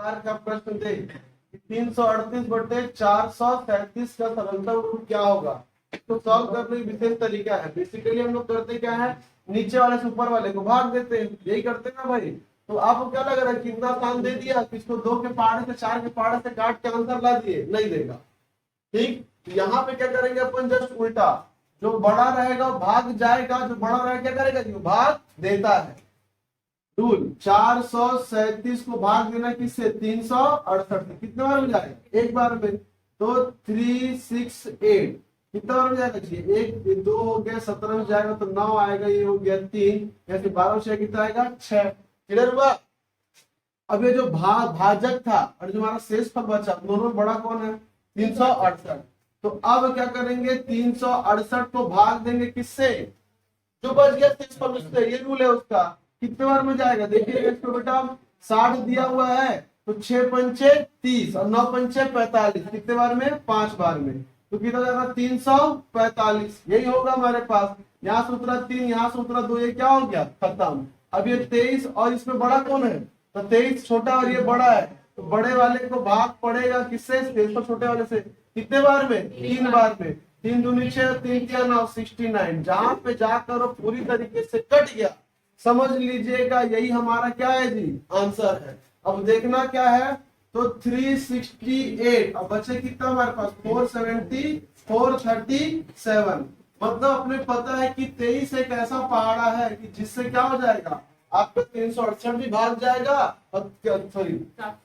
प्रकार का प्रश्न दे 338/437 का सरलता रूप क्या होगा, तो सॉल्व करने की विशेष तरीका है। बेसिकली हम लोग करते क्या है, नीचे वाले से ऊपर वाले को भाग देते हैं, यही करते हैं ना भाई। तो आपको क्या लग रहा है, कितना आसान दे दिया कि इसको 2 के पहाड़े से 4 के पहाड़े से काट के आंसर ला दिए, नहीं देगा। ठीक, यहाँ पे क्या करेंगे अपन, जस्ट उल्टा, जो बड़ा रहेगा भाग जाएगा, जो बड़ा रहेगा क्या करेगा जी, भाग देता है। रूल 437 को भाग देना किससे, 368, कितने बार में जाएगा, एक बार में। तो 368 कितना बार में जाएगा जी, 1 2 हो गया, 17 में जाएगा तो 9 आएगा, ये हो गया 3, ऐसे 12 से कितना आएगा 6। क्लियर हुआ। अब ये जो भाजक था और जो हमारा शेष फल बचा, दोनों में बड़ा कौन है, 368। तो अब क्या करेंगे, 368 को भाग देंगे किससे, जो बच गया शेष फल उससे, ये रूल है उसका। कितने बार में जाएगा, देखिए इसको बेटा 60 दिया हुआ है, तो 6 पंचे 30 और 9 पंचे 45, कितने बार में, 5 बार में। तो कितना जाएगा 345, यही होगा हमारे पास। यहाँ से उतरा 3, यहाँ से उतरा 2, ये क्या हो गया, खत्म। अब ये 23 और इसमें बड़ा कौन है, तो 23 छोटा और ये बड़ा है, तो बड़े वाले को भाग पड़ेगा किससे, छोटे वाले से। कितने बार में, 3 बार में। 3 दूनी 6, 3 क्या 9, 69। जहां पे जाकर वो पूरी तरीके से कट गया, समझ लीजिएगा यही हमारा क्या है जी, आंसर है। अब देखना क्या है, तो 368, अब बचे कितना हमारे पास, 470, 437। मतलब अपने पता है कि 23 एक ऐसा पहाड़ा है कि जिससे क्या हो जाएगा, आपका 368 भी भाग जाएगा, और सॉरी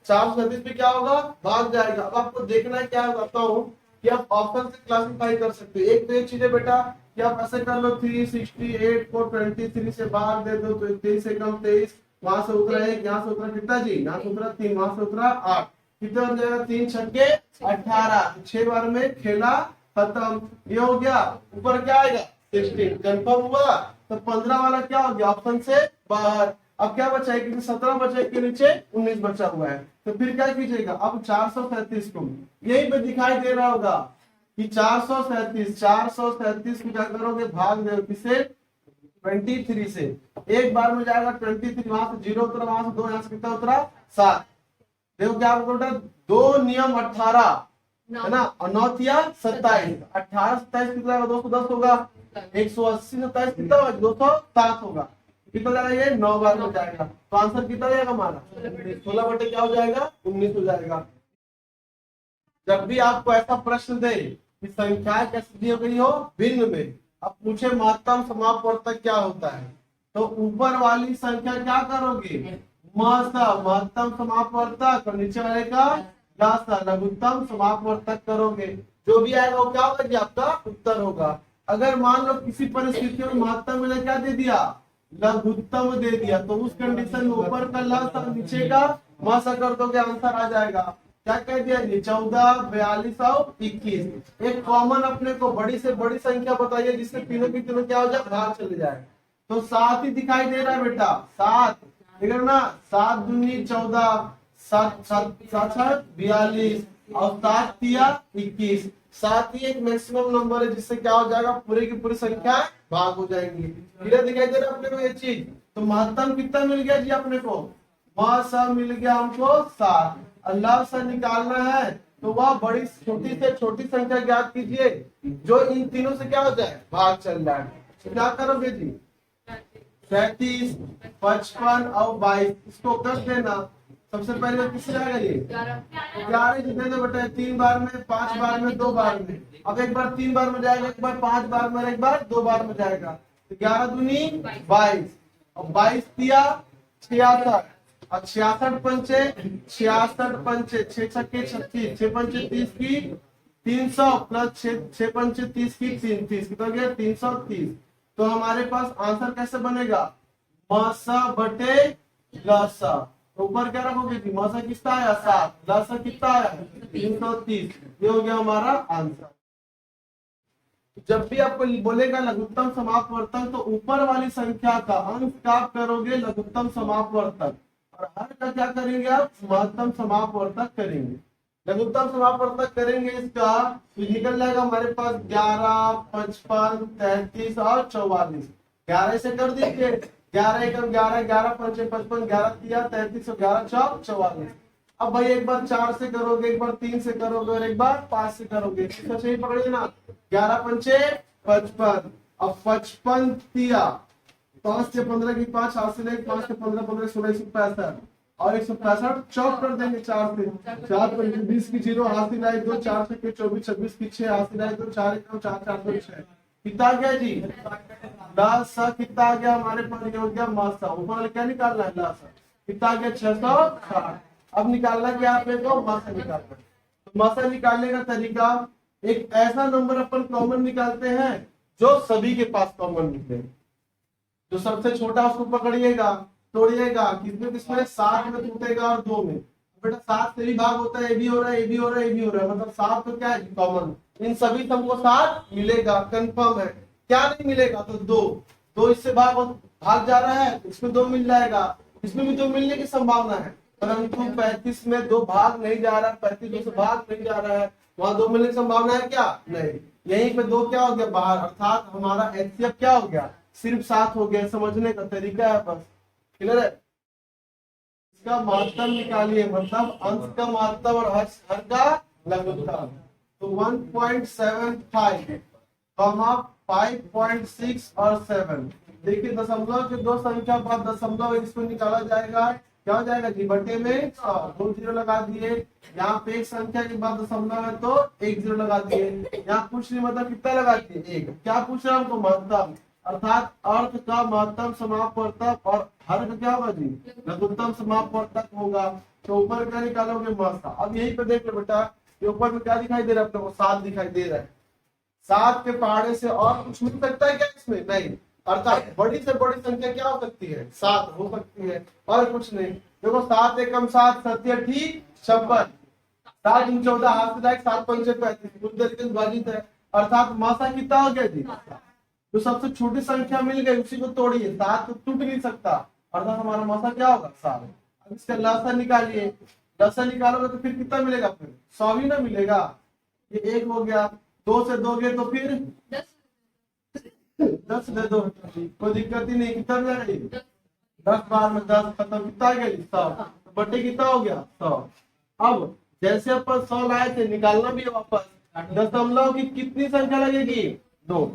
437 भी क्या होगा, भाग जाएगा। अब आपको देखना है क्या बताऊं, कि आप ऑप्शन से क्लासिफाई कर सकते हो। एक तो एक चीज है बेटा कि आप ऐसे कर लो, 368 को 23 से भाग दे दो, तो 23 से कम 23, वहां से उतरा 1, यहाँ से उतरा कितना जी, यहाँ से उतरा 3, वहां से उतरा 8, कितना हो जाएगा, 3 छक्के 18, 6 बार में खेला खत्म, ये हो गया। ऊपर क्या आएगा, 16, कंफर्म हुआ। तो 15 वाला क्या हो गया, ऑप्शन से बाहर। अब क्या बचा है, क्योंकि 17 बचा है, के नीचे 19 बचा हुआ है, तो फिर क्या कीजिएगा, अब 437 को यही पे दिखाई दे रहा होगा कि 437 को क्या करोगे, भाग दे किसे, 23 से। एक बार में जाएगा 23, वहां से 0 उतरा, वहां से 2, यहाँ से कितना उतरा 7। देखो क्या बोल रहा है, 2 नियम 18 है ना, और 9 या 27, 18 27 कितना होगा, 210 होगा, 180 27 कितना होगा, 207 होगा, कितना जाएगा, ये 9 बार में जाएगा। तो आंसर कितना जाएगा हमारा, 16 बटे क्या हो जाएगा, 19 हो जाएगा। जब भी आपको ऐसा प्रश्न दे कि संख्या कैसे दी गई हो, भिन्न में, अब पूछे महत्तम समापवर्तक क्या होता है, तो ऊपर वाली संख्या क्या करोगे, महत्तम समापवर्तक, और नीचे वाले का लघुत्तम समापवर्तक करोगे। जो भी आएगा वो क्या होगा, आपका उत्तर होगा। अगर मान लो किसी परिस्थिति में महत्तम में क्या दे दिया, लघुत्तम दे दिया, तो उस कंडीशन में ऊपर का लघु नीचे का महसा कर दोगे, आंसर आ जाएगा। क्या कह दिया जी, 14, 42 और 21। एक कॉमन अपने को बड़ी से बड़ी संख्या बताइए जिससे तीनों की तीनों क्या हो जाए, भाग चले जाए। तो 7 ही दिखाई दे रहा है बेटा, 7 देख ना, 7 दूनी 14, 7 7 7 42 और 7 तिया 21। 7 ही एक मैक्सिमम नंबर है जिससे क्या हो जाएगा, पूरी की पूरी संख्या भाग हो जाएंगी। क्लियर दिखाई दे रहा है अपने को ये चीज। तो महत्तम कितना मिल गया जी अपने को, महसा मिल गया हमको 7। अल्लाह से निकालना है तो वह बड़ी छोटी से छोटी संख्या ज्ञात कीजिए जो इन तीनों से क्या हो जाए, भाग चल जाए। तो क्या करोगे जी, 37, 55 और 22, इसको कर देना। सबसे पहले किससे आएगा ये, 11 जितने दो बेटा, 3 बार में, 5 बार में, 2 बार में। अब एक बार 3 बार में जाएगा, एक बार 5 बार में, एक बार 2 बार में जाएगा। तो 11 दूनी 22 और 22 तिया 66 और 66 पंचे 66 पंचे 6 छक्के 36, 6 पंचे 30 की 300 प्लस 6 पंचे 30 की 33, कितना हो गया 330। तो हमारे पास आंसर कैसे बनेगा, मसा बटे लसा। ऊपर क्या रखोगे जी, मसा कितना आया 7, लसा कितना आया 330, ये हो गया हमारा आंसर। जब भी आपको बोलेगा लघुत्तम समापवर्तक, तो ऊपर वाली संख्या का अंश का करोगे लघुत्तम समापवर्तक, और हर का क्या करेंगे आप, महत्तम समापवर्तक करेंगे। लघुत्तम समापवर्तक करेंगे इसका, तो निकल जाएगा हमारे पास 11, 55, 33 और 44। 11 से कर दीजिए, 11 एकम 11, 11 पंचे 55, 11 तिया 33 और 11 चौक 44। अब भाई एक बार 4 से करोगे, एक बार 3 से करोगे और एक बार 5 से करोगे, तो सही पकड़िए ना। 11 पंचे 55, अब 55 दिया, 5 से 15 की 5 हासिल है, 5 से 15 15 16 165 और 165 चौक कर देंगे 4 से, 4 पर 20 की 0 हासिल है 2, 4 से 24 26 की 6 हासिल है 2, 4 1 4 4 2 6 कितना आ गया जी? लासा कितना आ गया हमारे पास? ये हो गया मासा। ऊपर क्या निकालना है? लासा कितना आ गया? 660। अब निकालना क्या आपने को? मासा निकालना। तो मासा निकालने का तरीका, एक ऐसा नंबर अपन कॉमन निकालते हैं जो सभी के पास कॉमन निकले। जो सबसे छोटा उसको पकड़िएगा, तोड़िएगा, किसमें किसमें? 7 में टूटेगा और 2 में। बेटा 7 से भी भाग होता है, ये भी हो रहा है, ये भी हो रहा है, ये भी हो रहा है, मतलब 7 तो क्या है? कॉमन। इन सभी से हमको 7 मिलेगा, कंफर्म है। क्या नहीं मिलेगा? तो 2 इससे भाग जा रहा है, इसमें 2 मिल जाएगा, इसमें भी 2 मिलने की संभावना है, परंतु 35 में 2 भाग नहीं जा रहा, 35 2 से भाग नहीं जा रहा है, वहां 2 मिलने की संभावना है क्या? नहीं। यहीं पे 2 क्या हो गया? बाहर, अर्थात हमारा एचसीएफ क्या हो गया? सिर्फ 7 हो गया। समझने का तरीका है बस। क्लियर है? इसका महत्तम निकालिए, मतलब अंश का महत्तम और हर का लघुत्तम। तो 1.75 कॉमा 5.6 और 7। देखिए दशमलव के 2 संख्या बाद दशमलव इसको निकाला जाएगा, क्या हो जाएगा जी? बटे में 100, 2 0 लगा दिए। यहाँ पे एक संख्या के बाद दशमलव है तो 1 0 लगा दिए। यहाँ पूछ नहीं, मतलब कितना लगा दिए? 1। क्या पूछ रहा है हमको? महत्तम, अर्थात अर्थ का महत्तम समापवर्तक और हर का क्या होगा जी? लघुत्तम समापवर्तक होगा। तो ऊपर क्या निकालोगे? मासा। अब यही पे देख लो बेटा, ये ऊपर में क्या दिखाई दे रहा है अपने को? 7 दिखाई दे रहा है। 7 के पहाड़े से और कुछ मिल सकता है क्या इसमें? नहीं। अर्थात बड़ी से बड़ी संख्या क्या हो सकती है? 7 हो सकती है, और कुछ नहीं। देखो 7 एकम 7 7 ठीक 56, 7 × 14 हाथ से 7 पंचे 35, पूरी तरीके से विभाजित है। अर्थात मासा कितना हो गया जी? जो सबसे छोटी संख्या मिल गई उसी को तोड़िए, 7 तो टूट नहीं सकता, अर्थात हमारा मासा क्या होगा? 7। अब इसका लसा निकालिए, लसा निकालोगे तो फिर कितना मिलेगा? फिर 100 ही ना मिलेगा। ये 1 हो गया, 2 से दोगे तो फिर 10 दे दो, कोई दिक्कत ही नहीं। कितना मिलेगा? 10 बार में 10 खत्म, कितना आ गया? 100। बटे कितना हो गया? 100। अब जैसे अपन 100 लाए थे, निकालना भी है वापस। दशमलव की कितनी संख्या लगेगी? 2।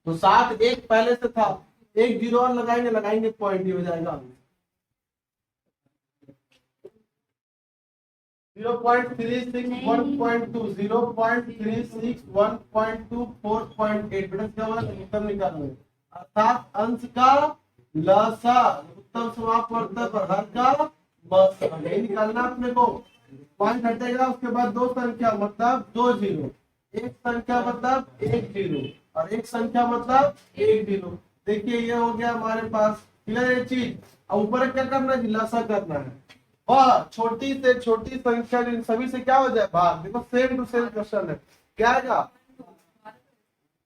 तो 7 1 पहले से था, 1 0 और लगाएंगे पॉइंट ही हो जाएगा। 0.36 1.2 0.36 1.2 4.8 बेटा क्या होगा? उत्तर निकालना। अर्थात अंश का लसा, उत्तम समापवर्तक और हर का मसा, यही निकालना अपने को। पॉइंट हटेगा, उसके बाद 2 संख्या मतलब 2 0, एक संख्या मतलब 1 0 और एक संख्या मतलब 1 0। देखिए ये हो गया हमारे पास। क्लियर है चीज? अब ऊपर क्या करना है? लसा करना है। वह छोटी से छोटी संख्या सभी से क्या हो जाए? भाग। देखो सेम टू सेम क्वेश्चन है। क्या आएगा?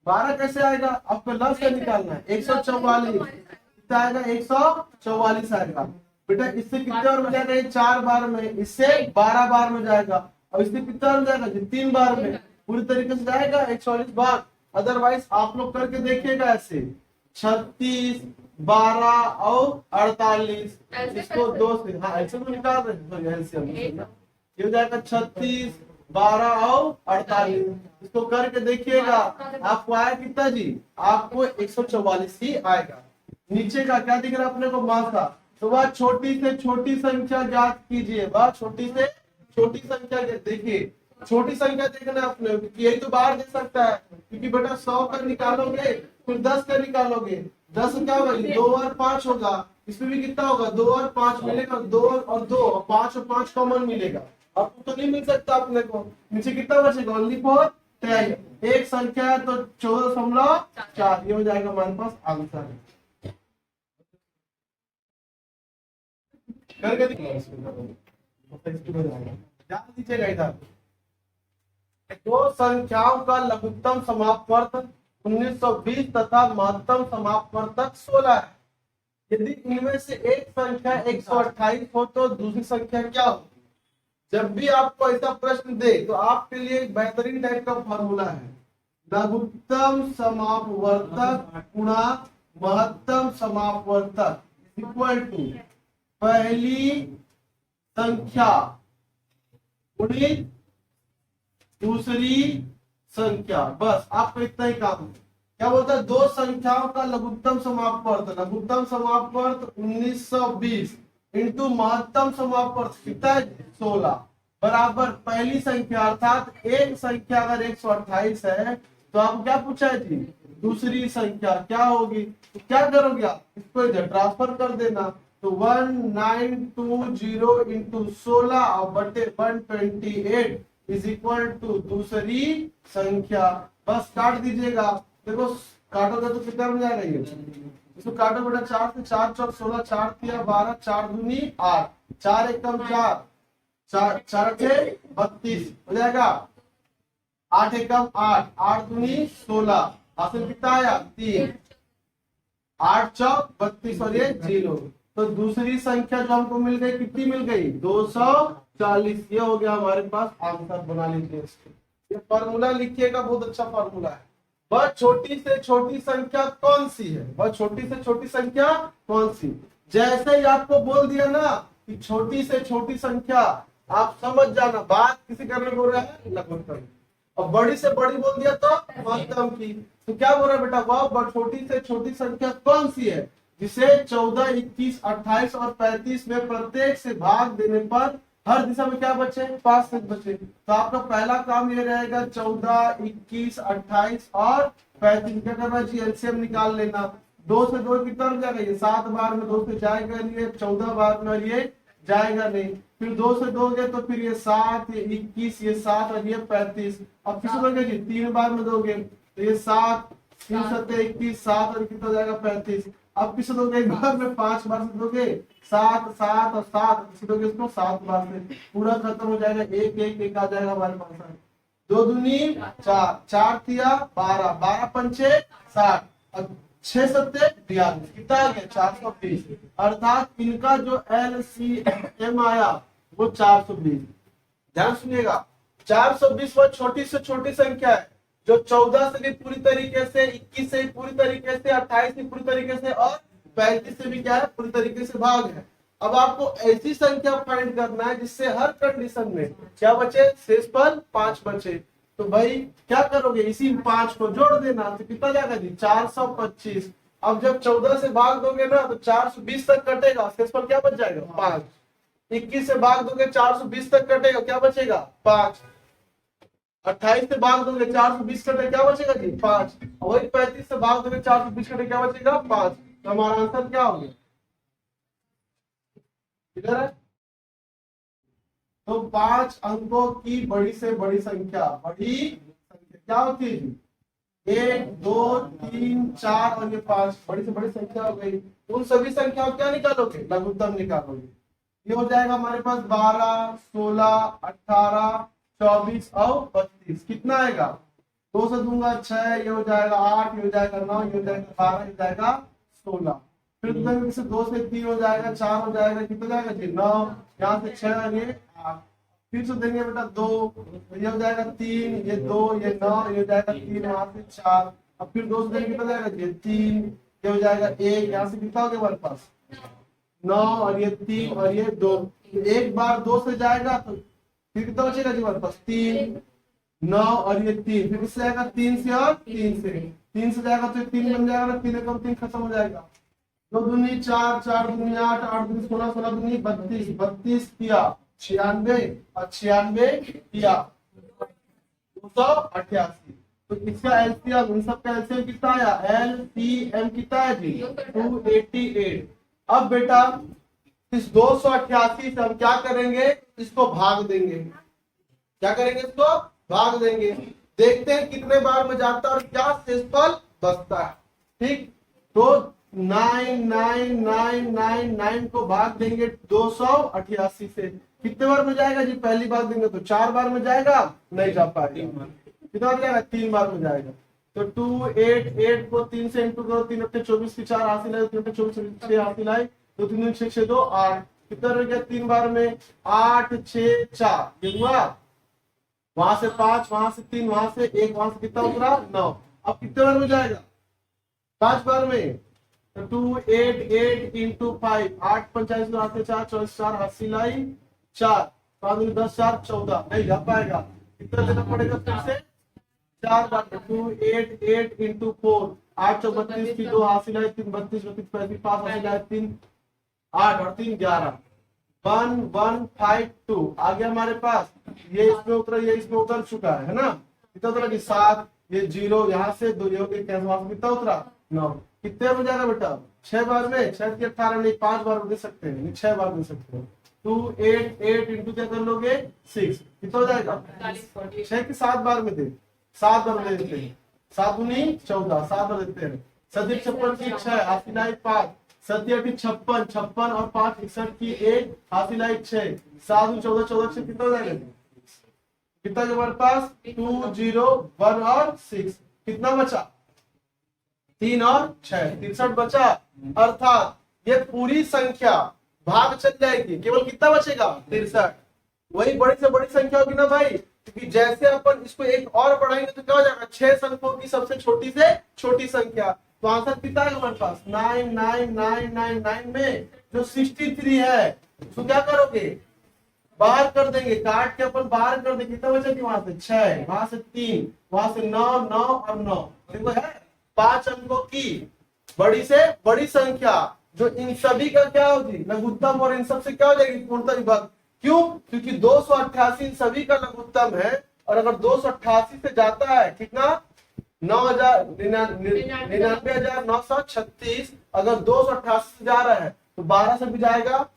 12 कैसे आएगा? आपको लसा निकालना है। 144 कितना आएगा? 144 आएगा। बेटा इससे कितने बार में जाएगा? 4 बार में। इससे 12 बार में जाएगा। और इससे कितना बार में जाएगा? 3 बार में। पूरी तरीके से जाएगा 144 बार। अदरवाइज आप लोग करके देखिएगा ऐसे 36 12 और 48, इसको 2 से, हाँ ऐसे तो निकाल रहे हैं। ये हो जाएगा 36 12 और 48, इसको करके देखिएगा। आपको आया कितना जी? आपको 144 ही आएगा। नीचे का क्या दिख रहा है अपने को? मासा। तो वह छोटी से छोटी संख्या ज्ञात कीजिए। वह छोटी से छोटी संख्या देखिए, छोटी संख्या देखना अपने, यही तो बाहर दे सकता है, क्योंकि बेटा 100 का निकालोगे फिर 10 का निकालोगे, 10 क्या होगा? 2 और 5 होगा। इसमें भी कितना होगा? 2 और 5 मिलेगा, 2 और 2 और 5 और 5 कॉमन मिलेगा। अब तो नहीं मिल सकता अपने को। नीचे कितना बचेगा? Only for 10। एक संख्या है तो 14.4, ये हो जाएगा हमारे पास आंसर। करके दीजिएगा इधर। दो संख्याओं का लघुत्तम समापवर्तक 1920 तथा महत्तम समापवर्तक 16 है। यदि इनमें से एक संख्या 128 हो तो दूसरी संख्या क्या हो? जब भी आपको ऐसा प्रश्न दे तो आपके लिए एक बेहतरीन टाइप का फॉर्मूला है, लघुत्तम समापवर्तक गुणा महत्तम समापवर्तक इक्वल टू पहली संख्या गुणित दूसरी संख्या। बस आपको इतना ही काम है। क्या बोलता है, दो संख्याओं का लघुत्तम समापवर्त। लघुत्तम समापवर्त 1920 इंटू महत्तम समापवर्त कितना है 16 बराबर पहली संख्या अर्थात एक संख्या अगर 128 है तो आपको क्या पूछा है जी, दूसरी संख्या क्या होगी। तो क्या करोगे आप, इसको इधर ट्रांसफर कर देना। तो 1920 इंटू 16 और बटे 128 इज इक्वल टू दूसरी संख्या। बस काट दीजिएगा। देखो काटोगे तो कितना बन जाएगा ये, इसको काटो बेटा 4 से 4 चौक 16 4 तिया 12 4 दूनी 8 4 एकम 4 4 6 32 हो जाएगा। 8 एकम 8 8 दूनी 16 हासिल कितना आया 3 8 चौक 32 और ये 0। तो दूसरी संख्या जो हमको मिल गई कितनी मिल गई 240। ये हो गया हमारे पास आंसर। बना लीजिए इसको। ये फॉर्मूला लिखिएगा, बहुत अच्छा फॉर्मूला है। वह छोटी से छोटी संख्या कौन सी है, वह छोटी से छोटी संख्या कौन सी। जैसे ही आपको बोल दिया ना कि छोटी से छोटी संख्या, आप समझ जाना बात किसी करने बोल रहा है लघुत्तम। और बड़ी से बड़ी बोल दिया तो महत्तम की। तो क्या बोल रहा है बेटा, वह छोटी से छोटी संख्या कौन सी है जिसे 14, 21, 28 और 35 में प्रत्येक से भाग देने पर हर दिशा में क्या बचे 5 से बचे। तो आपका पहला काम ये रहेगा 14, 21, 28 और 35 क्या करना चाहिए, एलसीएम निकाल लेना। 2 से 2 कितना हो जाएगा, ये 7 बार में 2 से जाएगा नहीं, ये 14 बार में और ये जाएगा नहीं। फिर 2 से दोगे तो फिर ये 7, ये 21, ये 7 और ये 35। अब किस दोगे जी 3 बार में दोगे तो ये 7 3 7 21 7 और कितना जाएगा 35। अब किस दोगे एक बार में 5 बार से दोगे 7 7 और 7 किसी दोगे इसको 7 बार से पूरा खत्म हो जाएगा। 1 1 1 आ जाएगा हमारे पास। 2 दूनी 4 4 तिया 12 12 पंचे 60 और 6 सत्ते 42 कितना आ गया 420। अर्थात इनका जो LCM आया वो 420। ध्यान सुनिएगा 420 वो छोटी से छोटी संख्या है जो 14 से भी पूरी तरीके से, 21 से भी पूरी तरीके से, 28 से पूरी तरीके से और 35 से भी क्या है पूरी तरीके से भाग है। अब आपको ऐसी संख्या फाइंड करना है जिससे हर कंडीशन में क्या बचे, शेषफल 5 बचे। तो भाई क्या करोगे, इसी 5 को जोड़ देना तो कितना जाएगा जी 425। अब जब 14 से भाग दोगे ना तो 420 तक कटेगा, शेषफल क्या बच जाएगा 5। 21 से भाग दोगे 420 तक कटेगा, क्या बचेगा 5। 28 से भाग दोगे 420 कटे, क्या बचेगा जी 5। और वही 35 से भाग दोगे 420 कटे, क्या बचेगा 5। तो हमारा आंसर क्या हो गया, इधर है। तो 5 अंकों की बड़ी से बड़ी संख्या, बड़ी संख्या क्या होती है जी 1 2 3 4 और ये 5 बड़ी से बड़ी संख्या हो गई। उन सभी संख्याओं क्या निकालोगे, लघुत्तम निकालोगे। ये हो जाएगा हमारे पास 12 16 18 24 और 32 कितना आएगा 2 से दूंगा 6, ये हो जाएगा 8, ये हो जाएगा 9, ये हो जाएगा 12, ये जाएगा 16। फिर 2 से 3 हो जाएगा 4 हो जाएगा कितना जाएगा जी 9, यहाँ से 6 और ये 8। फिर से देंगे बेटा 2, ये हो जाएगा 3, ये 2, ये 9, ये हो जाएगा 3, यहाँ से 4। अब फिर 2 से देंगे कितना जाएगा जी 3, ये हो जाएगा 1, यहाँ से कितना हो गया हमारे पास 9 और ये 3 और ये 2। एक बार 2 से जाएगा तो फिर कितना बचेगा जी हमारे पास 3 9 और ये 3। फिर इससे जाएगा 3 से और 3 से जाएगा तो 3 बन जाएगा ना, 3 एकम 3 खत्म हो जाएगा। 2 दूनी 4 4 दूनी 8 8 दूनी 16 16 दूनी 32 32 किया 96 और 96 किया 288। तो इसका एलसीएम, इन सब का एलसीएम कितना आया, LCM कितना है जी 288। अब बेटा इस 288 से हम क्या करेंगे, इसको भाग देंगे। क्या करेंगे, इसको भाग देंगे। देखते हैं कितने बार में जाता है और क्या शेषफल बचता है। ठीक, तो 9999 को भाग देंगे 288 से, कितने बार में जाएगा जी, पहली बार देंगे तो 4 बार में जाएगा, नहीं जा पाएगा। कितना बार जाएगा 3 बार में जाएगा। तो 288 को 3 से इंटू करो, 3 अपने 24 की 4 हासिल है, 3 24 6 हासिल है, 2 3 6 6 2 8। कितना रह गया 3 बार में 8 6 4, ये हुआ। वहां से 5, वहां से 3, वहां से 1, वहां से कितना उतरा 9। अब कितने बार में जाएगा 5 बार में। तो 288 इंटू 5 8 45 4 24 4 हासिल आई 4 5 दूनी 10 4 14 नहीं जा पाएगा, कितना लेना पड़ेगा फिर से 4 बार 2 8 8 इंटू 4 8 चौ 32 की 2 हासिल है 3 32 32 35 5 हासिल है 3 8 और 3 11 1 1 5 2 आ गया हमारे पास। ये इसमें उतरा, ये इसमें उतर चुका है ना, कितना उतरा कि 7, ये 0 यहाँ से 2 ये कितना उतरा 9, कितने हो जाएगा बेटा 6 बार में, 6 की 18 नहीं 5 बार में दे सकते हैं, 6 बार दे सकते हैं। 2 8 8 इंटू क्या कर लोगे 6, कितना हो जाएगा 6 की 7 बार में दे, 7 बार में देते हैं, 7 दूनी 14 7 बार देते हैं। 7 56 की 6 हासिल आई 5, 7 56 56 और 5 61 की 1 हासिल आई 6, 7 14 14 से कितना हो जाएगा, कितना जो हमारे पास 2 0 1 और 6, कितना बचा 3 और 6 63 बचा। अर्थात ये पूरी संख्या भाग चल जाएगी, केवल कितना बचेगा 63। वही बड़ी से बड़ी संख्या होगी ना भाई, क्योंकि जैसे अपन इसको एक और बढ़ाएंगे तो क्या हो जाएगा 6 अंकों की सबसे छोटी से छोटी संख्या। तो आंसर कितना है हमारे पास 99999 में जो 63 है उसको क्या करोगे बाहर कर देंगे, काट के अपन बाहर कर देंगे, कितना बचेगी वहां से 6, वहां से 3, वहां से 9 9 और 9, देखो है 5 अंकों की बड़ी से बड़ी संख्या जो इन सभी का क्या होगी लघुत्तम और इन सब से क्या हो जाएगी पूर्णतः विभक्त। क्यों, क्योंकि 288 इन सभी का लघुत्तम है, और अगर 288 से जाता है कितना 99,936, अगर 288 से जा रहा है तो 12 से भी जाएगा,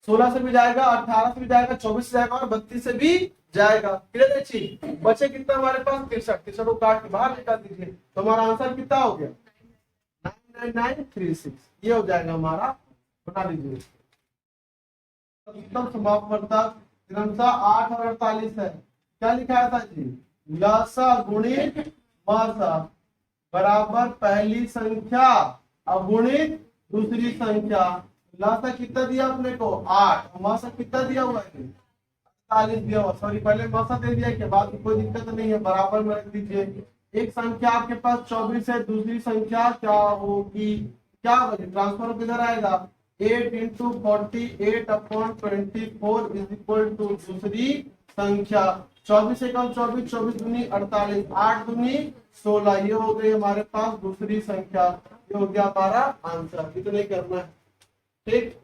16 से भी जाएगा, 18 से भी जाएगा, 24 से जाएगा और 32 से भी जाएगा। क्लियर है चीज, बचे कितना हमारे पास 63 को काट के बाहर निकाल दीजिए, तो हमारा आंसर कितना हो गया 99936, ये हो जाएगा हमारा, बना लीजिए। समाप्त करता क्रमशः 8 और 48 है, क्या लिखा था जी लसा गुणित मसा बराबर पहली संख्या अगुणित दूसरी संख्या। लसा कितना दिया अपने को 8, मसा कितना दिया हुआ है 48 दिया हुआ, सॉरी पहले मसा दे दिया, के बाद कोई दिक्कत नहीं है, बराबर में रख दीजिए। एक संख्या आपके पास 24 है, दूसरी संख्या क्या होगी, क्या होगी ट्रांसफर किधर आएगा 8 into 48 upon 24 is equal to दूसरी संख्या। 24 से कम 24, 24 दूनी 48, 8 दूनी 16, ये हो गई हमारे पास दूसरी संख्या, ये हो गया हमारा आंसर। इतना ही करना है, ठीक।